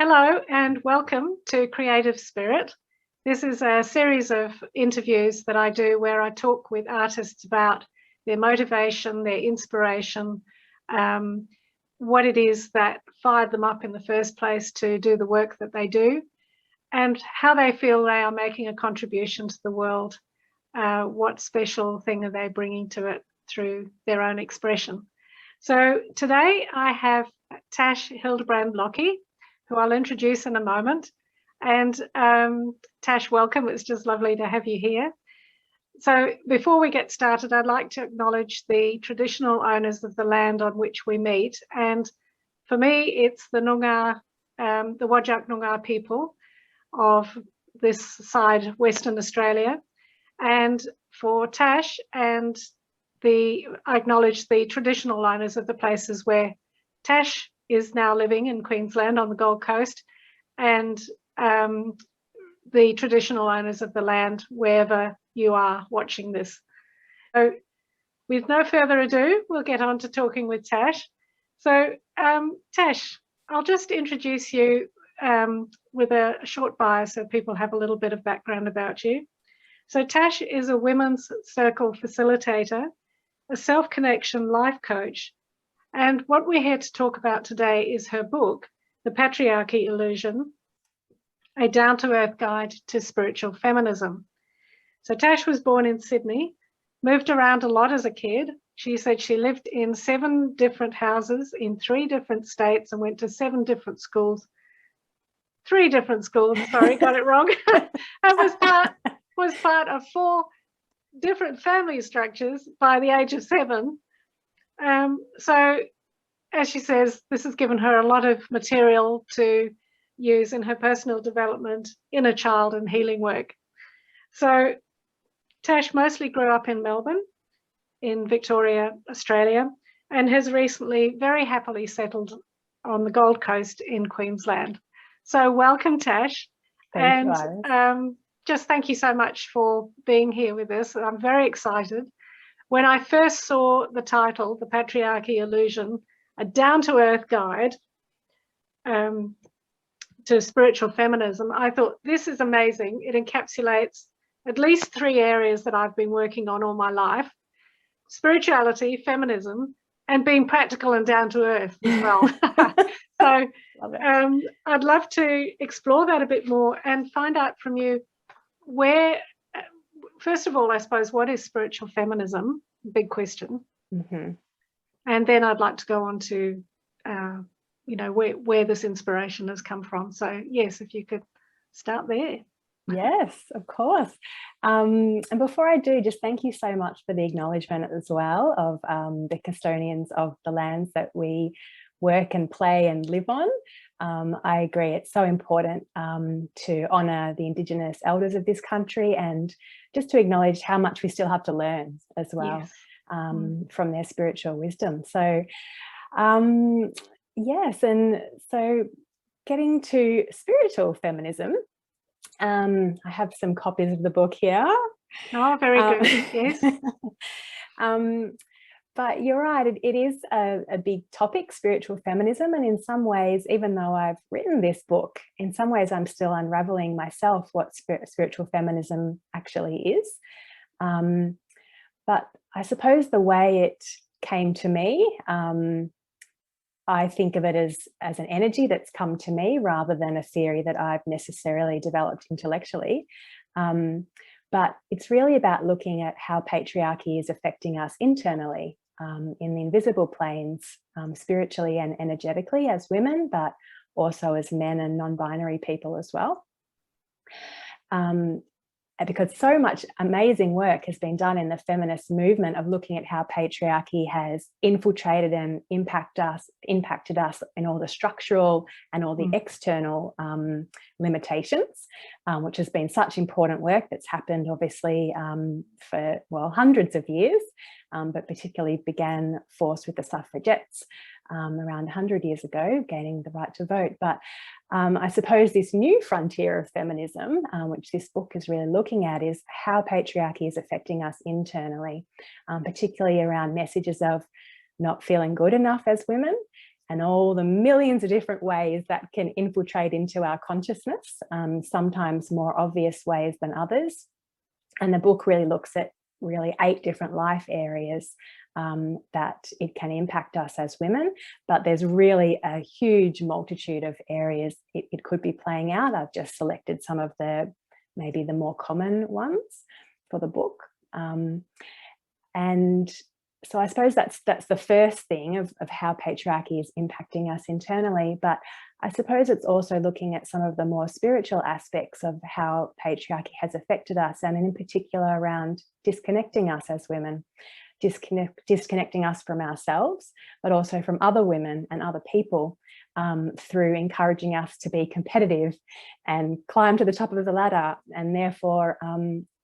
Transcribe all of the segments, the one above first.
Hello and welcome to Creative Spirit. This is a series of interviews that I do where I talk with artists about their motivation, their inspiration, what it is that fired them up in the first place to do the work that they do, and how they feel they are making a contribution to the world. What special thing are they bringing to it through their own expression? So today I have Tash Hildebrand-Lockie, who I'll introduce in a moment. And Tash, welcome. It's just lovely to have you here. So before we get started, I'd like to acknowledge the traditional owners of the land on which we meet. And for me, it's the Noongar, the Whadjuk Noongar people of this side, Western Australia. And for Tash, I acknowledge the traditional owners of the places where Tash is now living in Queensland on the Gold Coast, and the traditional owners of the land wherever you are watching this. So with no further ado, we'll get on to talking with Tash. So Tash, I'll just introduce you with a short bio so people have a little bit of background about you. So Tash is a women's circle facilitator, a self-connection life coach, and what we're here to talk about today is her book, The Patriarchy Illusion, a down-to-earth guide to spiritual feminism. So Tash was born in Sydney, moved around a lot as a kid. She said she lived in 7 different houses in 3 different states and went to 7 different schools. 3 different schools, sorry, got it wrong. And was part of 4 different family structures by the age of 7. So as she says, this has given her a lot of material to use in her personal development, inner child and healing work. So Tash mostly grew up in Melbourne, in Victoria, Australia, and has recently very happily settled on the Gold Coast in Queensland. So welcome, Tash. Thank you, just thank you so much for being here with us. I'm very excited. When I first saw the title, The Patriarchy Illusion, a down-to-earth guide to spiritual feminism, I thought, this is amazing. It encapsulates at least 3 areas that I've been working on all my life: spirituality, feminism, and being practical and down-to-earth as well. So I'd love to explore that a bit more and find out from you first of all, I suppose, what is spiritual feminism? Big question. Mm-hmm. And then I'd like to go on to, where this inspiration has come from. So, yes, if you could start there. Yes, of course. And before I do, just thank you so much for the acknowledgement as well of the custodians of the lands that we work and play and live on. I agree, it's so important to honour the Indigenous elders of this country and just to acknowledge how much we still have to learn as well. Yes. From their spiritual wisdom. So yes, and so getting to spiritual feminism, I have some copies of the book here. Oh, very good. Yes. But you're right, it is a big topic, spiritual feminism, and in some ways, even though I've written this book, in some ways I'm still unraveling myself what spiritual feminism actually is. But I suppose the way it came to me, I think of it as an energy that's come to me rather than a theory that I've necessarily developed intellectually. But it's really about looking at how patriarchy is affecting us internally in the invisible planes, spiritually and energetically as women, but also as men and non-binary people as well. Because so much amazing work has been done in the feminist movement of looking at how patriarchy has infiltrated and impacted us in all the structural and all the external limitations, which has been such important work that's happened obviously for, well, hundreds of years, but particularly began force with the suffragettes around 100 years ago, gaining the right to vote. But I suppose this new frontier of feminism, which this book is really looking at, is how patriarchy is affecting us internally, particularly around messages of not feeling good enough as women, and all the millions of different ways that can infiltrate into our consciousness, sometimes more obvious ways than others. And the book really looks at really 8 different life areas that it can impact us as women, but there's really a huge multitude of areas it could be playing out. I've just selected some of the maybe the more common ones for the book. And so I suppose that's the first thing of how patriarchy is impacting us internally, but I suppose it's also looking at some of the more spiritual aspects of how patriarchy has affected us, and in particular around disconnecting us as women, disconnecting us from ourselves, but also from other women and other people, through encouraging us to be competitive and climb to the top of the ladder, and therefore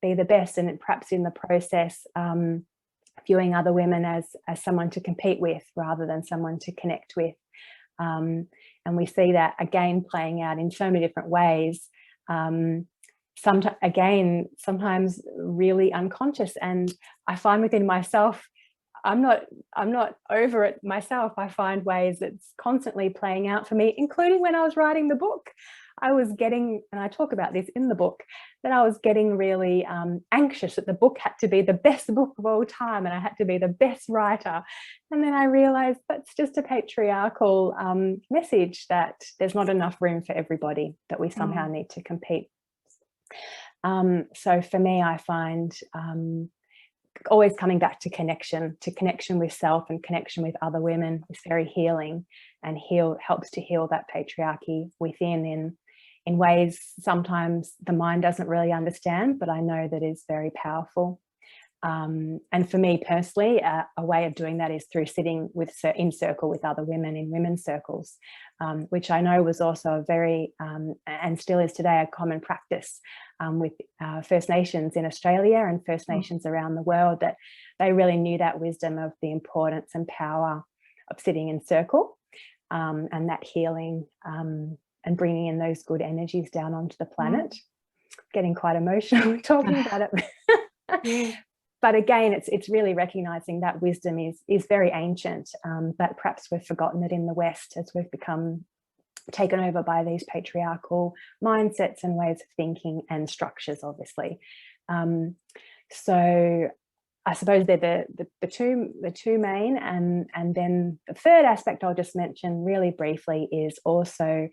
be the best, and perhaps in the process viewing other women as someone to compete with rather than someone to connect with. And we see that again playing out in so many different ways, sometimes really unconscious. And I find within myself, I'm not over it myself. I find ways it's constantly playing out for me, including when I was writing the book. I was getting, and I talk about this in the book, that I was getting really anxious that the book had to be the best book of all time and I had to be the best writer. And then I realized that's just a patriarchal message, that there's not enough room for everybody, that we somehow need to compete. So for me, I find always coming back to connection with self and connection with other women is very healing, and helps to heal that patriarchy within in ways sometimes the mind doesn't really understand, but I know that is very powerful. And for me personally, a way of doing that is through sitting in circle with other women in women's circles, which I know was also a very, and still is today, a common practice with First Nations in Australia and First Nations around the world, that they really knew that wisdom of the importance and power of sitting in circle, and that healing, and bringing in those good energies down onto the planet. Getting quite emotional talking about it. But again, it's really recognizing that wisdom is very ancient, but perhaps we've forgotten it in the West as we've become taken over by these patriarchal mindsets and ways of thinking and structures, obviously. So I suppose they're the two main, and then the third aspect I'll just mention really briefly is also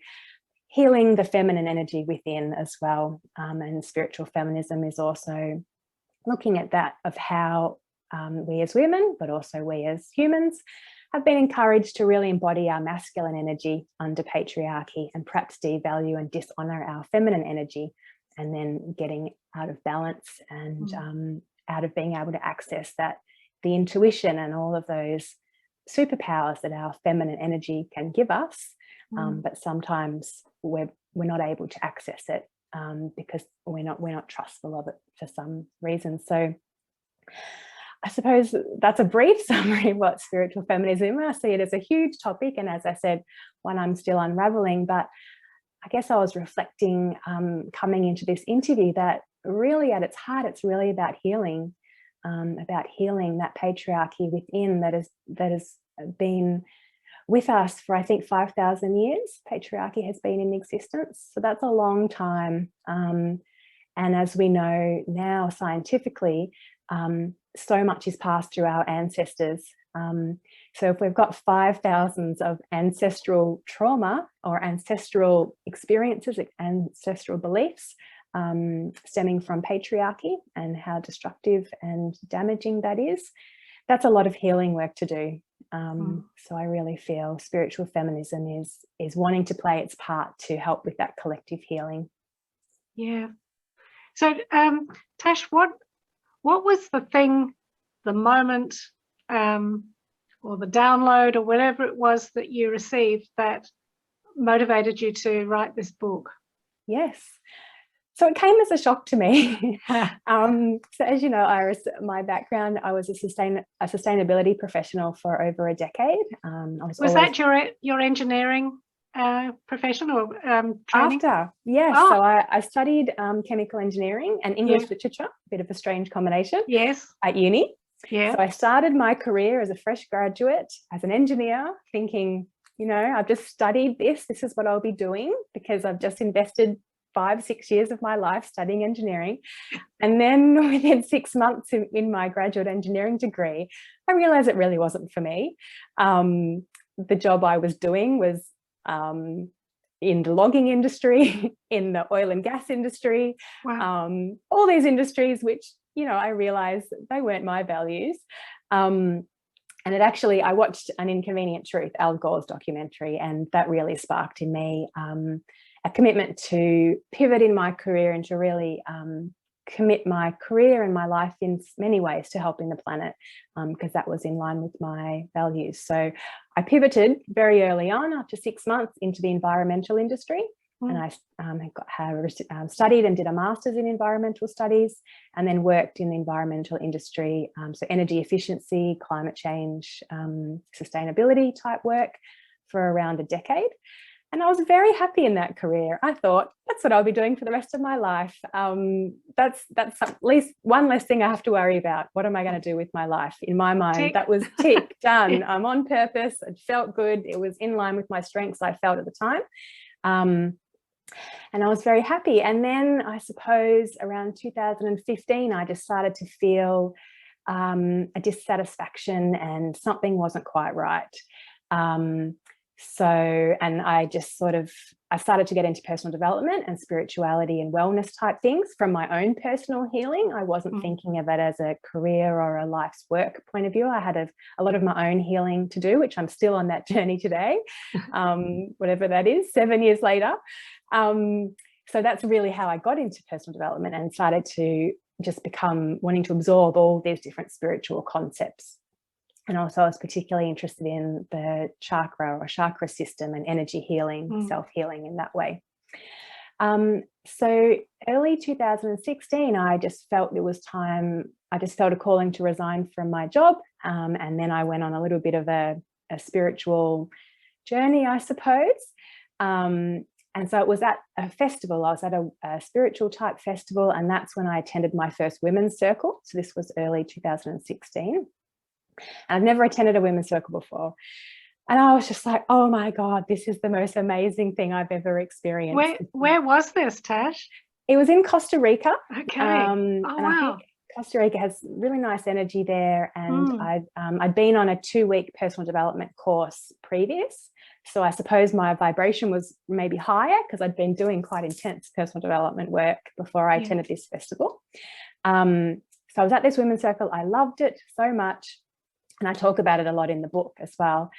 healing the feminine energy within as well. And spiritual feminism is also looking at that, of how we as women, but also we as humans, have been encouraged to really embody our masculine energy under patriarchy, and perhaps devalue and dishonor our feminine energy, and then getting out of balance and out of being able to access the intuition and all of those superpowers that our feminine energy can give us, but sometimes we're not able to access it because we're not trustful of it for some reason. So I suppose that's a brief summary of what spiritual feminism is. I see it as a huge topic, and as I said, one I'm still unraveling. But I guess I was reflecting coming into this interview that really at its heart, it's really about healing that patriarchy within that has been with us for, I think, 5,000 years. Patriarchy has been in existence, so that's a long time. And as we know now scientifically, so much is passed through our ancestors. So if we've got 5,000 of ancestral trauma or ancestral experiences, ancestral beliefs stemming from patriarchy and how destructive and damaging that is, that's a lot of healing work to do. So I really feel spiritual feminism is wanting to play its part to help with that collective healing. Yeah. So Tash, what was the thing, the moment, or the download or whatever it was that you received that motivated you to write this book? Yes. So it came as a shock to me. So as you know, Iris, my background, I was a sustainability professional for over a decade. Was that your engineering profession or training? After, yes. Oh. So I studied chemical engineering and English literature, a bit of a strange combination. Yes. At uni. Yeah. So I started my career as a fresh graduate, as an engineer, thinking you know, I've just studied this. This is what I'll be doing because I've just invested 5-6 years of my life studying engineering. And then within 6 months in my graduate engineering degree, I realized it really wasn't for me. The job I was doing was in the logging industry, in the oil and gas industry, Wow. all these industries, which, you know, I realized they weren't my values. And it actually, I watched An Inconvenient Truth, Al Gore's documentary, and that really sparked in me a commitment to pivot in my career and to really commit my career and my life in many ways to helping the planet, because that was in line with my values. So I pivoted very early on, after 6 months, into the environmental industry. And I studied and did a master's in environmental studies, and then worked in the environmental industry, so energy efficiency, climate change, sustainability type work for around a decade. And I was very happy in that career. I thought, that's what I'll be doing for the rest of my life. That's at least one less thing I have to worry about. What am I going to do with my life? In my mind, tick. That was tick, done. I'm on purpose. It felt good. It was in line with my strengths I felt at the time. And I was very happy. And then I suppose around 2015, I just started to feel a dissatisfaction and something wasn't quite right. And I just I started to get into personal development and spirituality and wellness type things from my own personal healing. I wasn't thinking of it as a career or a life's work point of view. I had a lot of my own healing to do, which I'm still on that journey today, whatever that is, 7 years later. So that's really how I got into personal development and started to just become wanting to absorb all these different spiritual concepts. And also I was particularly interested in the chakra system and energy healing, self-healing in that way. So early 2016, I just felt it was time. I just felt a calling to resign from my job. And then I went on a little bit of a spiritual journey, I suppose. And so it was at a festival. I was at a spiritual type festival, and that's when I attended my first women's circle. So this was early 2016. And I've never attended a women's circle before. And I was just like, oh my God, this is the most amazing thing I've ever experienced. Where was this, Tash? It was in Costa Rica. Okay. And I think Costa Rica has really nice energy there. And I'd been on a 2-week personal development course previous. So I suppose my vibration was maybe higher because I'd been doing quite intense personal development work before I attended this festival. So I was at this women's circle. I loved it so much. And I talk about it a lot in the book as well.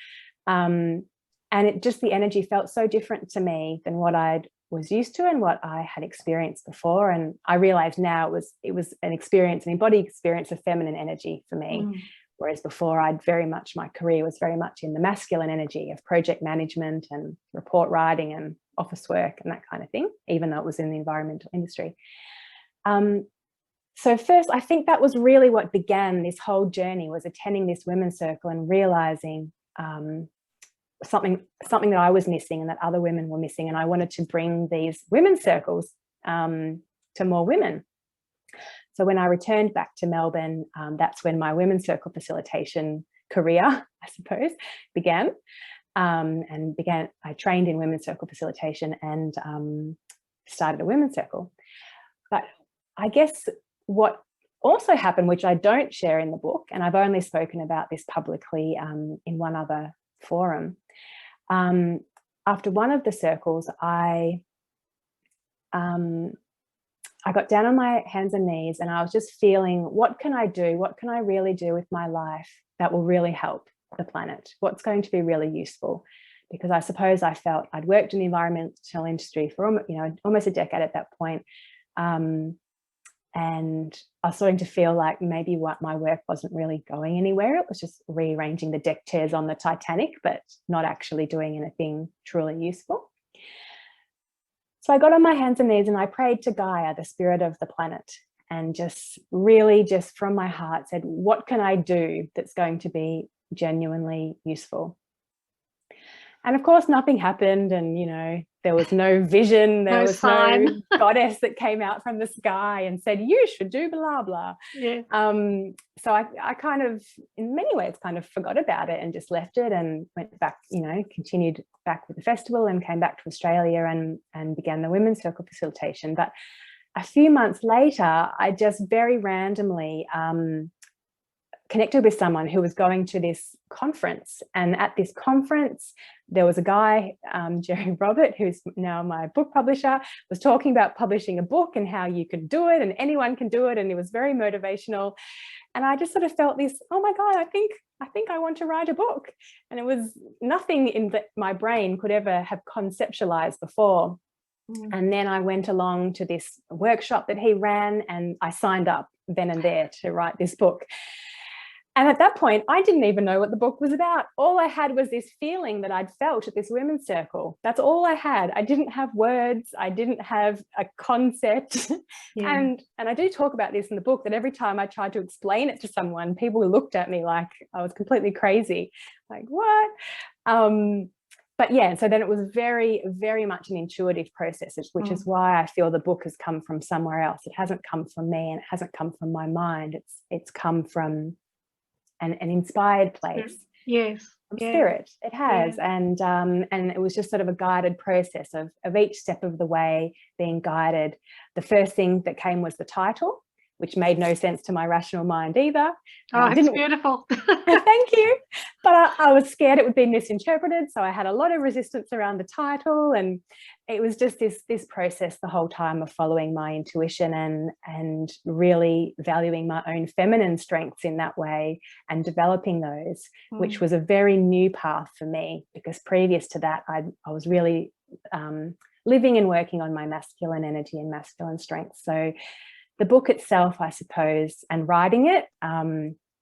And the energy felt so different to me than what I was used to and what I had experienced before. And I realized now it was an embodied experience of feminine energy for me. Whereas before my career was very much in the masculine energy of project management and report writing and office work and that kind of thing, even though it was in the environmental industry. So first, I think that was really what began this whole journey, was attending this women's circle and realizing something that I was missing and that other women were missing. And I wanted to bring these women's circles to more women. So when I returned back to Melbourne, that's when my women's circle facilitation career, I suppose, began. I trained in women's circle facilitation and started a women's circle. But I guess what also happened, which I don't share in the book, and I've only spoken about this publicly in one other forum, after one of the circles, I got down on my hands and knees and I was just feeling, what can I do? What can I really do with my life that will really help the planet? What's going to be really useful? Because I suppose I felt I'd worked in the environmental industry for almost a decade at that point. And I was starting to feel like maybe my work wasn't really going anywhere. It was just rearranging the deck chairs on the Titanic, but not actually doing anything truly useful. So I got on my hands and knees and I prayed to Gaia, the spirit of the planet, and just from my heart said, what can I do that's going to be genuinely useful? And of course, nothing happened. And, you know, there was no vision. There No was sign. no goddess that came out from the sky and said, you should do blah, blah. Yeah. So I kind of, in many ways, kind of forgot about it and just left it and went back, you know, continued back with the festival and came back to Australia and began the Women's Circle facilitation. But a few months later, I just very randomly connected with someone who was going to this conference. And at this conference, there was a guy, Jerry Robert, who's now my book publisher, was talking about publishing a book and how you could do it and anyone can do it. And it was very motivational. And I just sort of felt this, oh my God, I think I want to write a book. And it was nothing in my brain could ever have conceptualized before. And then I went along to this workshop that he ran and I signed up then and there to write this book. And at that point, I didn't even know what the book was about. All I had was this feeling that I'd felt at this women's circle. That's all I had. I didn't have words. I didn't have a concept. Yeah. And I do talk about this in the book, that every time I tried to explain it to someone, people looked at me like I was completely crazy. Like, what? But yeah, so then it was very, very much an intuitive process, which is why I feel the book has come from somewhere else. It hasn't come from me and it hasn't come from my mind. It's come from an inspired place. Yes. From spirit. It has. Yeah. And it was just sort of a guided process of each step of the way being guided. The first thing that came was the title, which made no sense to my rational mind either. Oh, it's beautiful. Thank you. But I was scared it would be misinterpreted. So I had a lot of resistance around the title. And it was just this process the whole time of following my intuition and really valuing my own feminine strengths in that way and developing those, which was a very new path for me, because previous to that, I was really living and working on my masculine energy and masculine strengths. So the book itself, I suppose, and writing it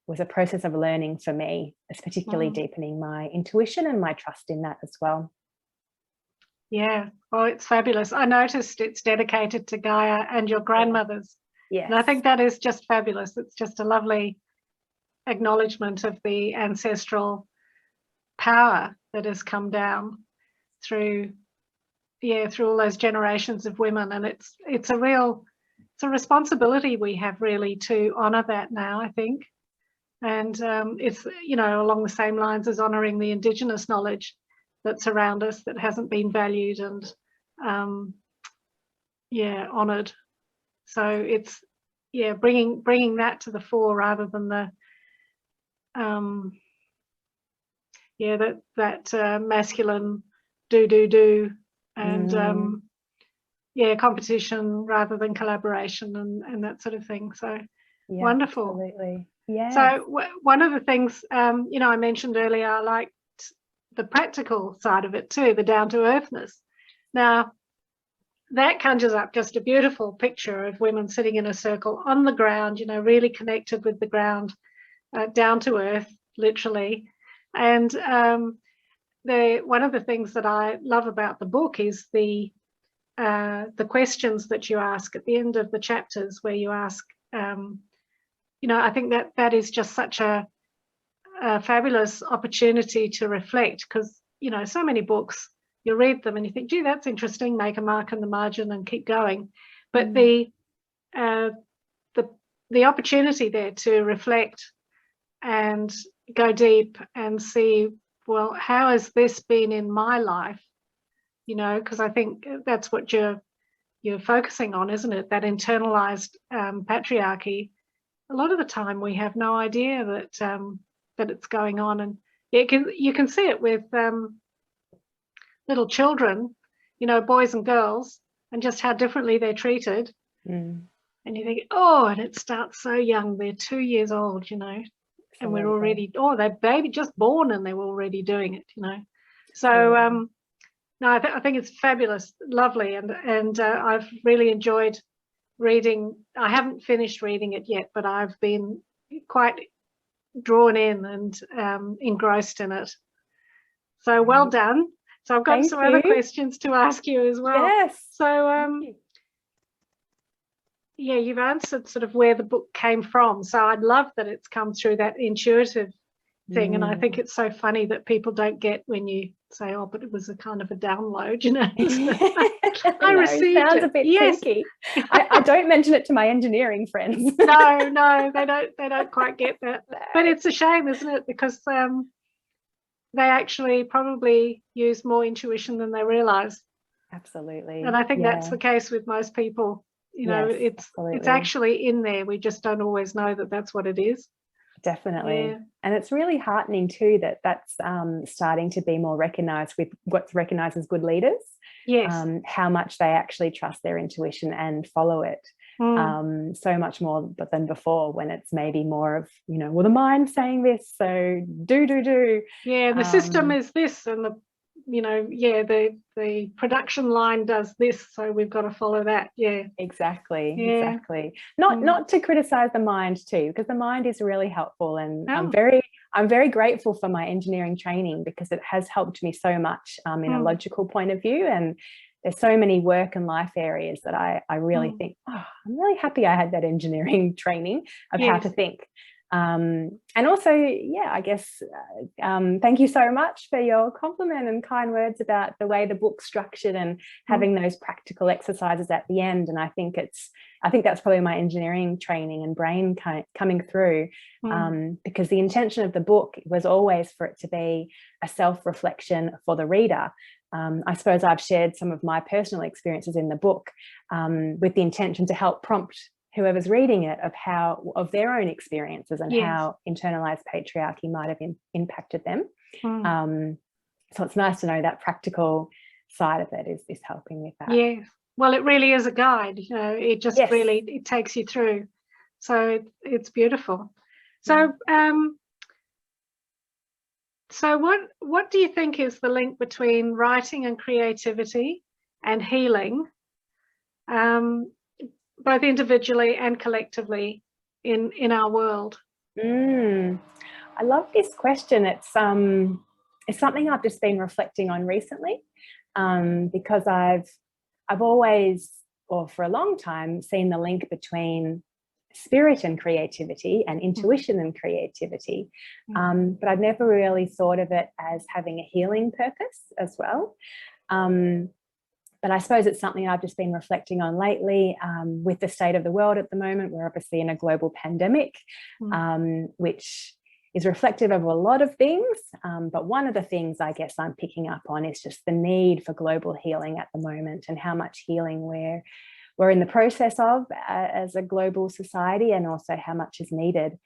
was a process of learning for me. It's particularly deepening my intuition and my trust in that as well. Yeah, well, it's fabulous. I noticed it's dedicated to Gaia and your grandmothers. Yes. And I think that is just fabulous. It's just a lovely acknowledgement of the ancestral power that has come down through all those generations of women. And it's a responsibility we have really to honour that now, I think. And it's, you know, along the same lines as honouring the Indigenous knowledge that's around us that hasn't been valued and honoured. So it's bringing that to the fore rather than the masculine do and competition rather than collaboration and that sort of thing. So wonderful. Absolutely. Yeah. So one of the things I mentioned earlier, I liked the practical side of it too, the down-to-earthness. Now that conjures up just a beautiful picture of women sitting in a circle on the ground, you know, really connected with the ground, down to earth, literally. And one of the things that I love about the book is the questions that you ask at the end of the chapters, where you ask, I think that is just such a fabulous opportunity to reflect, because, you know, so many books, you read them and you think, gee, that's interesting, make a mark in the margin and keep going. But the opportunity there to reflect and go deep and see, well, how has this been in my life? You know, because I think that's what you're focusing on, isn't it? That internalized patriarchy. A lot of the time we have no idea that it's going on, and you can see it with little children, you know, boys and girls, and just how differently they're treated. And you think, oh, and it starts so young. They're 2 years old, you know, and we're already, they're baby just born and they're already doing it, you know. So no, I think it's fabulous, lovely, and I've really enjoyed reading. I haven't finished reading it yet, but I've been quite drawn in and engrossed in it. So well done. So I've got some other questions to ask you as well. Yes. So you've answered sort of where the book came from. So I'd love that it's come through that intuitive thing. And I think it's so funny that people don't get when you say, oh, but it was a kind of a download, you know. I received sounds it. a bit Yes. kooky. I don't mention it to my engineering friends. No, they don't quite get that. No. But it's a shame, isn't it? Because they actually probably use more intuition than they realize. Absolutely. And I think that's the case with most people. You know, yes, it's actually in there. We just don't always know that that's what it is. Definitely. Yeah. And it's really heartening too that that's starting to be more recognised with what's recognised as good leaders. Yes. How much they actually trust their intuition and follow it. So much more than before, when it's maybe more of, you know, well, the mind's saying this, so do. Yeah, and the system is this, and the, you know, yeah, the production line does this, so we've got to follow that. Yeah, exactly. Not to criticize the mind too, because the mind is really helpful, and I'm very grateful for my engineering training, because it has helped me so much in a logical point of view. And there's so many work and life areas that I really think, oh, I'm really happy I had that engineering training of how to think. And also, yeah, I guess, thank you so much for your compliment and kind words about the way the book's structured, and having those practical exercises at the end. And I think that's probably my engineering training and brain coming through, because the intention of the book was always for it to be a self-reflection for the reader. I suppose I've shared some of my personal experiences in the book, with the intention to help prompt whoever's reading it of their own experiences, and how internalized patriarchy might have impacted them. So it's nice to know that practical side of it is helping with that. Yes. Well, it really is a guide, you know, it just really, it takes you through. So it's beautiful. So, so what do you think is the link between writing and creativity and healing, both individually and collectively in our world? I love this question. It's something I've just been reflecting on recently, because I've always, or for a long time, seen the link between spirit and creativity, and intuition and creativity, but I've never really thought of it as having a healing purpose as well. But I suppose it's something I've just been reflecting on lately, with the state of the world at the moment. We're obviously in a global pandemic, which is reflective of a lot of things. But one of the things I guess I'm picking up on is just the need for global healing at the moment, and how much healing we're in the process of as a global society, and also how much is needed.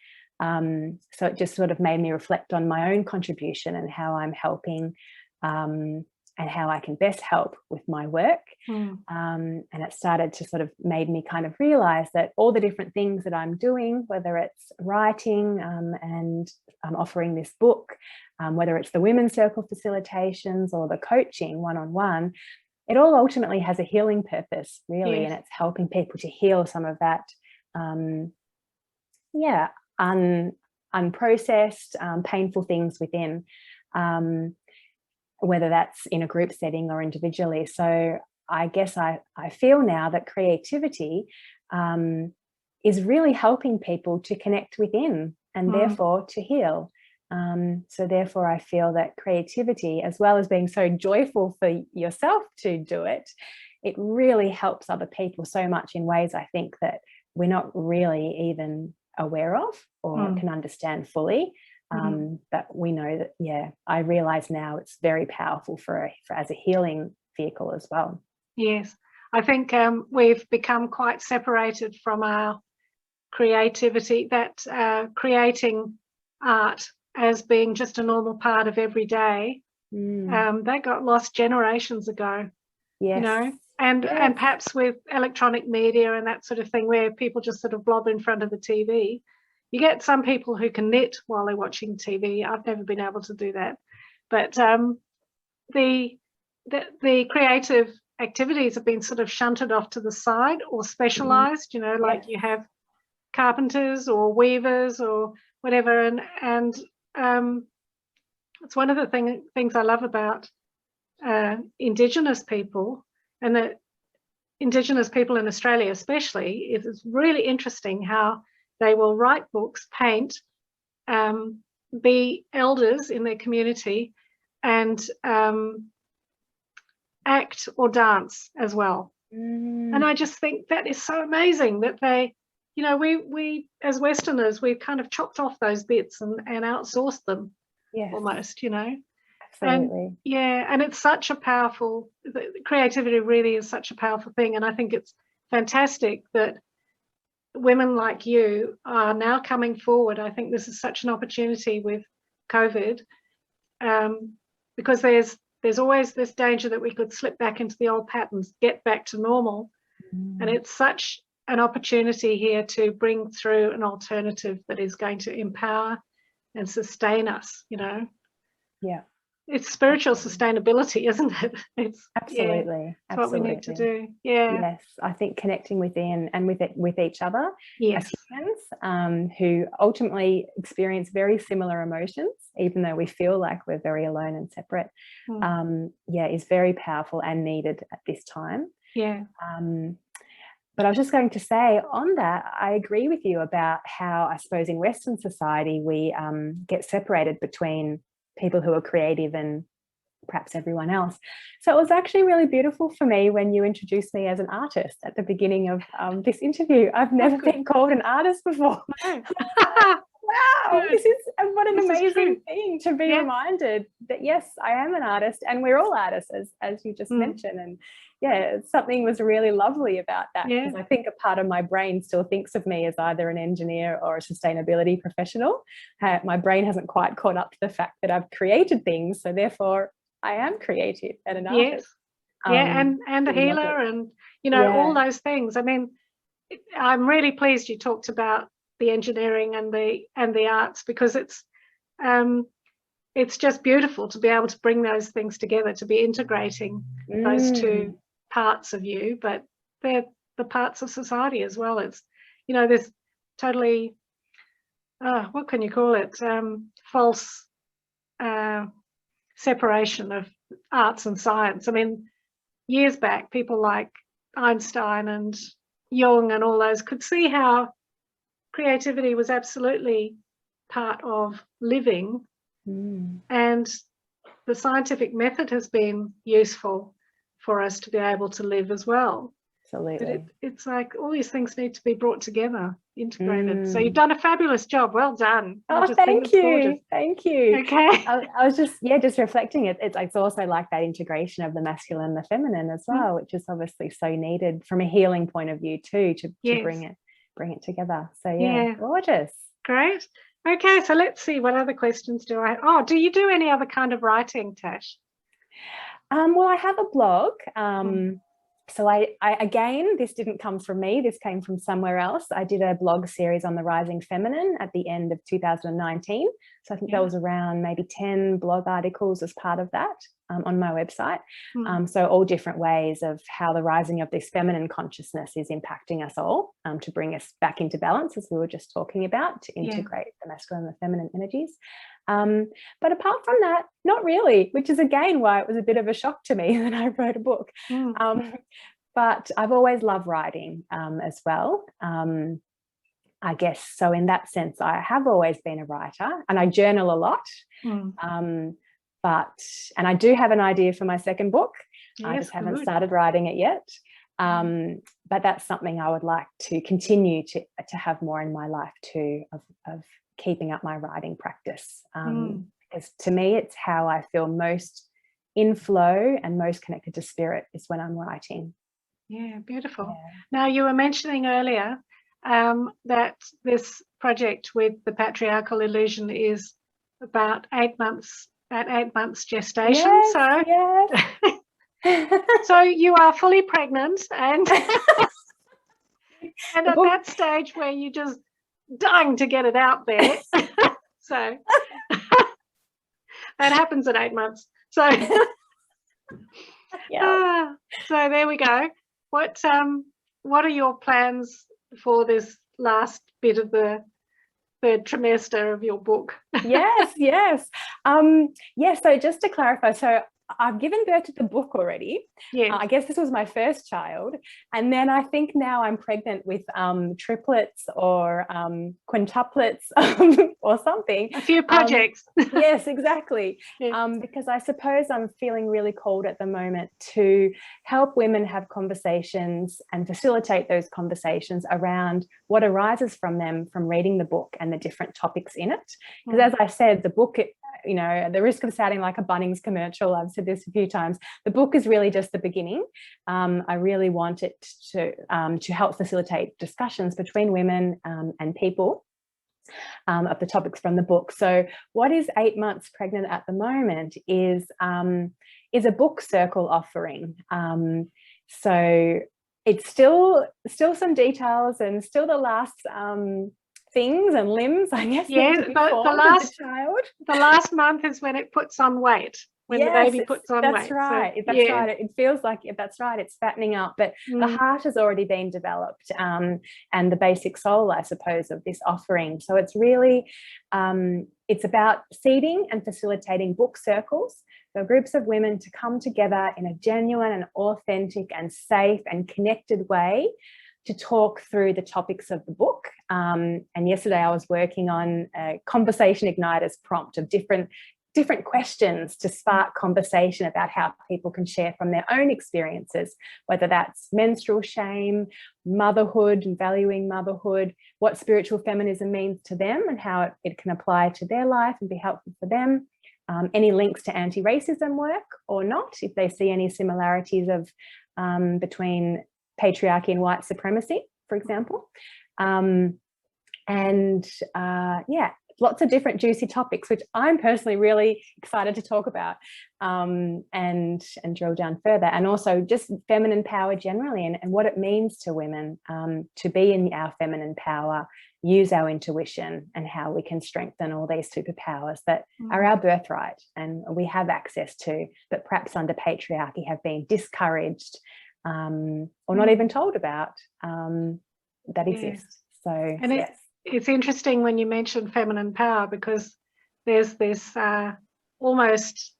So it just sort of made me reflect on my own contribution, and how I'm helping, and how I can best help with my work. And it started to sort of made me kind of realize that all the different things that I'm doing, whether it's writing, and I'm offering this book, whether it's the women's circle facilitations or the coaching one-on-one, it all ultimately has a healing purpose, really. And it's helping people to heal some of that, unprocessed, painful things within, whether that's in a group setting or individually. So I guess I feel now that creativity is really helping people to connect within, and therefore to heal. So therefore I feel that creativity, as well as being so joyful for yourself to do it, it really helps other people so much in ways I think that we're not really even aware of or can understand fully. But we know that, I realize now it's very powerful for as a healing vehicle as well. Yes, I think we've become quite separated from our creativity, that creating art as being just a normal part of every day. That got lost generations ago. You know, and perhaps with electronic media and that sort of thing, where people just sort of blob in front of the TV. You get some people who can knit while they're watching TV. I've never been able to do that. But the creative activities have been sort of shunted off to the side or specialised, you know, like you have carpenters or weavers or whatever. And it's one of the things I love about Indigenous people, and the Indigenous people in Australia especially. It's really interesting how they will write books, paint, be elders in their community, and act or dance as well. And I just think that is so amazing that they, you know, we as Westerners, we've kind of chopped off those bits and outsourced them, almost, you know. Absolutely. And yeah, and it's such a powerful, creativity really is such a powerful thing. And I think it's fantastic that women like you are now coming forward. I think this is such an opportunity with COVID, because there's always this danger that we could slip back into the old patterns, get back to normal. And it's such an opportunity here to bring through an alternative that is going to empower and sustain us, you know. Yeah. It's spiritual sustainability, isn't it? It's absolutely. It's what we need to do. Yeah. Yes, I think connecting within and with each other Yes. as humans, who ultimately experience very similar emotions, even though we feel like we're very alone and separate. Is very powerful and needed at this time. Yeah. But I was just going to say on that, I agree with you about how I suppose in Western society we get separated between people who are creative and perhaps everyone else. So it was actually really beautiful for me when you introduced me as an artist at the beginning of this interview. I've never been called an artist before. Wow, this is what an amazing thing to be reminded that yes, I am an artist and we're all artists, as you just mentioned. And yeah, something was really lovely about that, because I think a part of my brain still thinks of me as either an engineer or a sustainability professional. My brain hasn't quite caught up to the fact that I've created things, so therefore I am creative and an artist. And a healer, and you know, all those things. I mean, I'm really pleased you talked about the engineering and the arts, because it's just beautiful to be able to bring those things together, to be integrating those two parts of you, but they're the parts of society as well. It's, you know, this totally what can you call it, false separation of arts and science. I mean, years back, people like Einstein and Jung and all those could see how creativity was absolutely part of living, and the scientific method has been useful for us to be able to live as well. Absolutely. But it's like all these things need to be brought together, integrated. So you've done a fabulous job. Well done. Oh, thank you. Thank you. Okay. I was just reflecting it. It's also like that integration of the masculine and the feminine as well, which is obviously so needed from a healing point of view too, to bring it together. So gorgeous. Great. Okay, so let's see, what other questions do I have? Oh, do you do any other kind of writing, Tash? Well, I have a blog. So I again, this didn't come from me, this came from somewhere else. I did a blog series on the rising feminine at the end of 2019. So I think there was around maybe 10 blog articles as part of that on my website. So all different ways of how the rising of this feminine consciousness is impacting us all, to bring us back into balance, as we were just talking about, to integrate the masculine and the feminine energies. But apart from that, not really, which is again why it was a bit of a shock to me that I wrote a book. But I've always loved writing as well. I guess so in that sense, I have always been a writer, and I journal a lot. And I do have an idea for my second book. I just haven't started writing it yet. But that's something I would like to continue to have more in my life too, of keeping up my writing practice. Because to me, it's how I feel most in flow and most connected to spirit, is when I'm writing. Yeah, beautiful. Now, you were mentioning earlier that this project with the Patriarchal Illusion is about 8 months gestation. So you are fully pregnant, and and at that stage where you just dying to get it out there. So that happens at 8 months. So so there we go. What are your plans for this last bit of the third trimester of your book? Yes. So just to clarify, so I've given birth to the book already. Yes. I guess this was my first child. And then I think now I'm pregnant with triplets or quintuplets or something. A few projects. Yes, exactly. Yes. Because I suppose I'm feeling really called at the moment to help women have conversations and facilitate those conversations around what arises from them from reading the book and the different topics in it. Because as I said, the book, you know, at the risk of sounding like a Bunnings commercial, I've said this a few times, the book is really just the beginning. I really want it to help facilitate discussions between women and people of the topics from the book. So what is 8 months pregnant at the moment is a book circle offering. So it's still some details and still the last things and limbs, I guess, yeah, need to be formed as a child. The last month is when it puts on weight, when the baby puts on weight. That's right. So, that's right. It feels like, that's right, it's fattening up, but the heart has already been developed, and the basic soul, I suppose, of this offering. So it's really, it's about seeding and facilitating book circles. So groups of women to come together in a genuine and authentic and safe and connected way to talk through the topics of the book. And yesterday I was working on a conversation igniters prompt of different questions to spark conversation about how people can share from their own experiences, whether that's menstrual shame, motherhood and valuing motherhood, what spiritual feminism means to them and how it can apply to their life and be helpful for them. Any links to anti-racism work or not, if they see any similarities of between patriarchy and white supremacy, for example. Yeah, lots of different juicy topics, which I'm personally really excited to talk about and drill down further. And also just feminine power generally and what it means to women to be in our feminine power, use our intuition and how we can strengthen all these superpowers that are our birthright and we have access to, but perhaps under patriarchy have been discouraged or not even told about that exist. So, and it's interesting when you mention feminine power, because there's this almost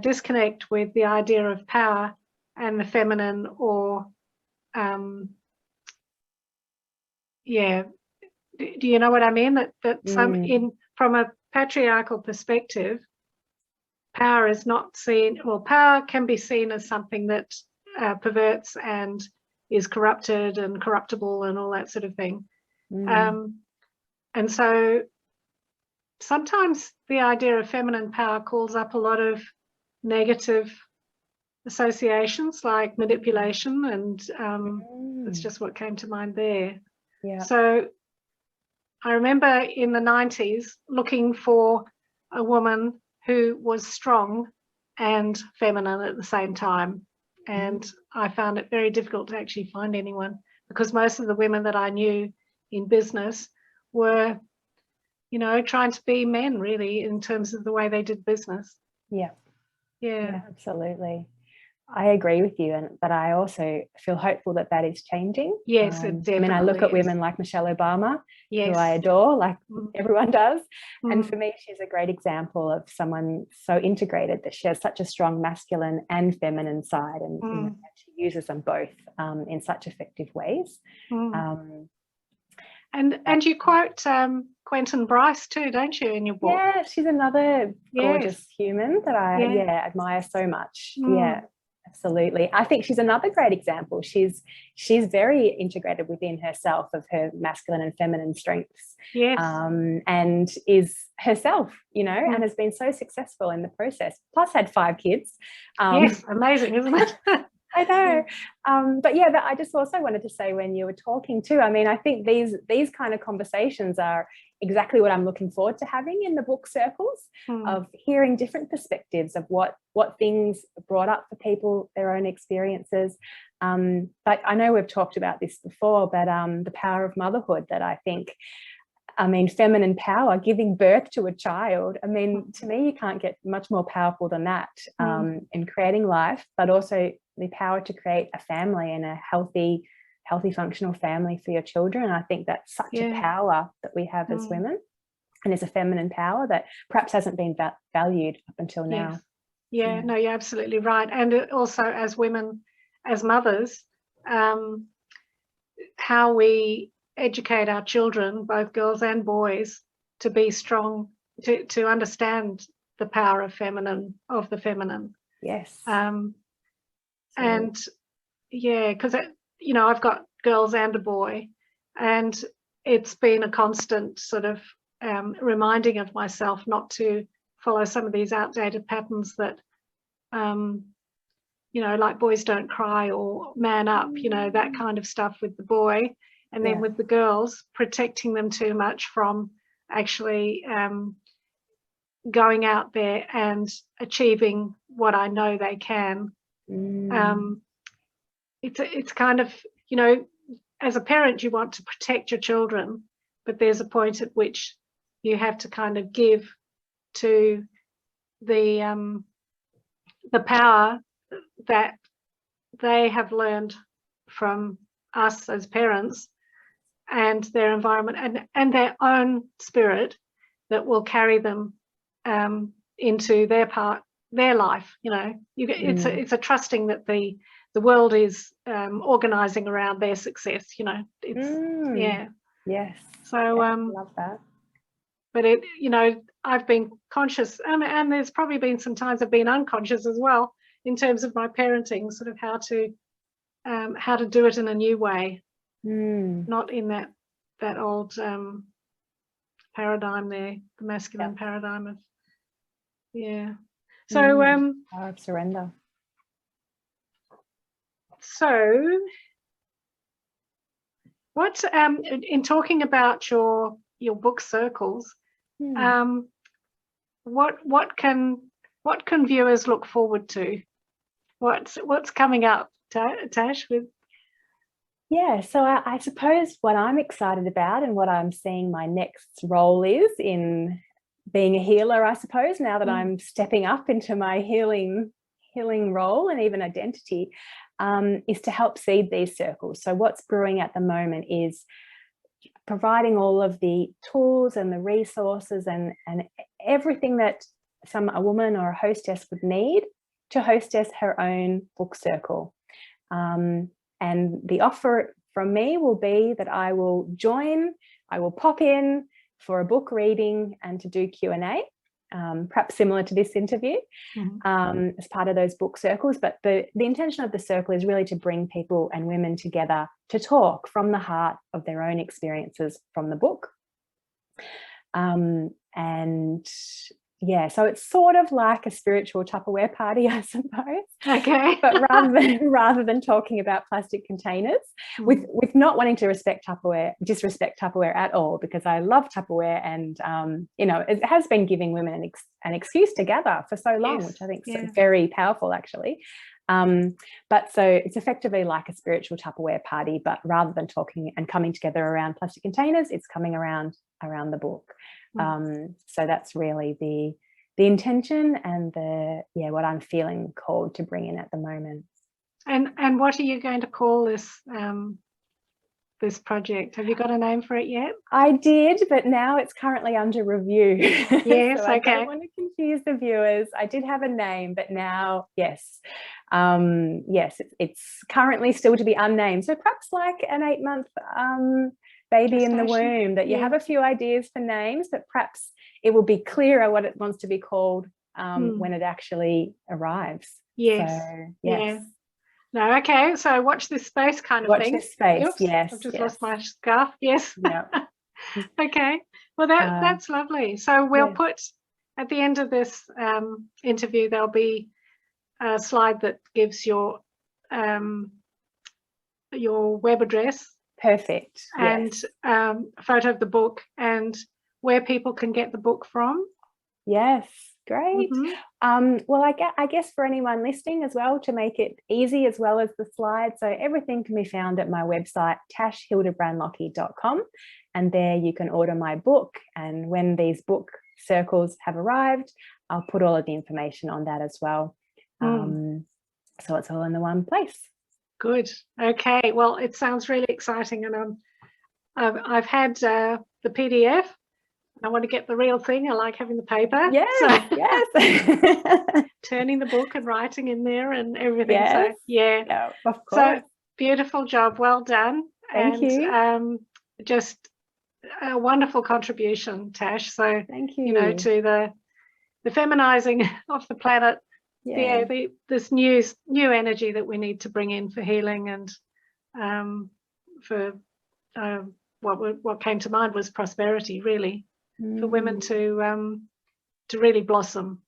disconnect with the idea of power and the feminine, or do you know what I mean? That some from a patriarchal perspective, power is not seen, well, power can be seen as something that perverts and is corrupted and corruptible and all that sort of thing. And so sometimes the idea of feminine power calls up a lot of negative associations like manipulation, and that's just what came to mind there. So I remember in the 90s looking for a woman who was strong and feminine at the same time. And I found it very difficult to actually find anyone, because most of the women that I knew in business were, you know, trying to be men really in terms of the way they did business. Yeah, absolutely. I agree with you, but I also feel hopeful that that is changing. Yes, it definitely I mean, I look at women like Michelle Obama, who I adore, like everyone does. And for me, she's a great example of someone so integrated that she has such a strong masculine and feminine side, and you know, she uses them both in such effective ways. And you quote Quentin Bryce too, don't you, in your book? Yeah, she's another gorgeous human that I admire so much. Yeah, absolutely. I think she's another great example. She's very integrated within herself of her masculine and feminine strengths. And is herself, you know, and has been so successful in the process. Plus had 5 kids. Yes, amazing, isn't it? I know. But yeah, I just also wanted to say, when you were talking too, I mean, I think these kind of conversations are exactly what I'm looking forward to having in the book circles, of hearing different perspectives of what things brought up for people, their own experiences. But I know we've talked about this before, but the power of motherhood, that I think, I mean, feminine power, giving birth to a child. I mean, to me, you can't get much more powerful than that in creating life, but also the power to create a family and a healthy, functional family for your children. And I think that's such a power that we have as women, and it's a feminine power that perhaps hasn't been valued up until now. Yeah, no, you're absolutely right. And also as women, as mothers, how we educate our children, both girls and boys, to be strong, to understand the power of the feminine. Yes. And yeah, because I've got girls and a boy, and it's been a constant sort of reminding of myself not to follow some of these outdated patterns that like boys don't cry or man up, that kind of stuff with the boy. And then with the girls, protecting them too much from actually going out there and achieving what I know they can. It's kind of, as a parent, you want to protect your children, but there's a point at which you have to kind of give to the power that they have learned from us as parents and their environment and their own spirit that will carry them into their life. It's a trusting that the world is organizing around their success. Yes. So I love that. But I've been conscious, and there's probably been some times I've been unconscious as well in terms of my parenting, sort of how to do it in a new way, not in that old paradigm there, the masculine paradigm of So power of surrender. So what in talking about your book circles, what can viewers look forward to? What's coming up, Tash? So I suppose what I'm excited about and what I'm seeing my next role is in being a healer, I suppose, now that I'm stepping up into my healing role and even identity, is to help seed these circles. So what's brewing at the moment is providing all of the tools and the resources and everything that a woman or a hostess would need to hostess her own book circle. And the offer from me will be that I will pop in for a book reading and to do Q&A, perhaps similar to this interview, as part of those book circles. But the intention of the circle is really to bring people and women together to talk from the heart of their own experiences from the book. So it's sort of like a spiritual Tupperware party, I suppose. Okay. But rather than talking about plastic containers, with not wanting to disrespect Tupperware at all, because I love Tupperware, and it has been giving women an excuse to gather for so long, which I think is very powerful, actually. But so it's effectively like a spiritual Tupperware party, but rather than talking and coming together around plastic containers, it's coming around the book. So that's really the intention and what I'm feeling called to bring in at the moment. And what are you going to call this project? Have you got a name for it yet? I did, but now it's currently under review. Yes, so I don't want to confuse the viewers. I did have a name, but now, it's currently still to be unnamed. So perhaps like an 8-month baby in the womb, that you have a few ideas for names, but perhaps it will be clearer what it wants to be called when it actually arrives. Yes. So, yes. No, okay. So watch this space kind of thing. Watch this space. Oops, yes. I've just lost my scarf. Yes. Yeah. Okay. Well, that's lovely. So we'll put at the end of this interview, there'll be a slide that gives your web address. Perfect. And a photo of the book and where people can get the book from. Yes, great. Well, I guess for anyone listening as well, to make it easy as well as the slides, so everything can be found at my website, tashhildebrand-lockie.com, and there you can order my book. And when these book circles have arrived, I'll put all of the information on that as well. So it's all in the one place. Good. Okay. Well, it sounds really exciting, and I've had the PDF. I want to get the real thing. I like having the paper. Yes, so, yes. turning the book and writing in there and everything. Yes. So Yeah, of course. So beautiful job. Well done. Thank you. Just a wonderful contribution, Tash. So thank you. You know, to the feminizing of the planet. Yeah. This new energy that we need to bring in for healing and for what came to mind was prosperity, really, for women to really blossom.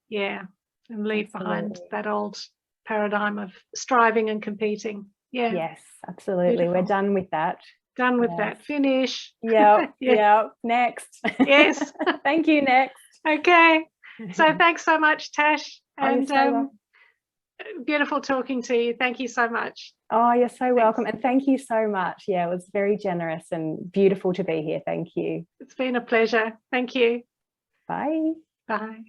Yeah, and leave behind that old paradigm of striving and competing. Yeah. Yes, absolutely. Beautiful. We're done with that. Done with that. Finish. Yeah. Yeah. Next. Yes. Thank you. Next. Okay. So thanks so much, Tash. And so beautiful talking to you. Thank you so much. Oh, you're so welcome. And thank you so much. Yeah, it was very generous and beautiful to be here. Thank you. It's been a pleasure. Thank you. Bye. Bye.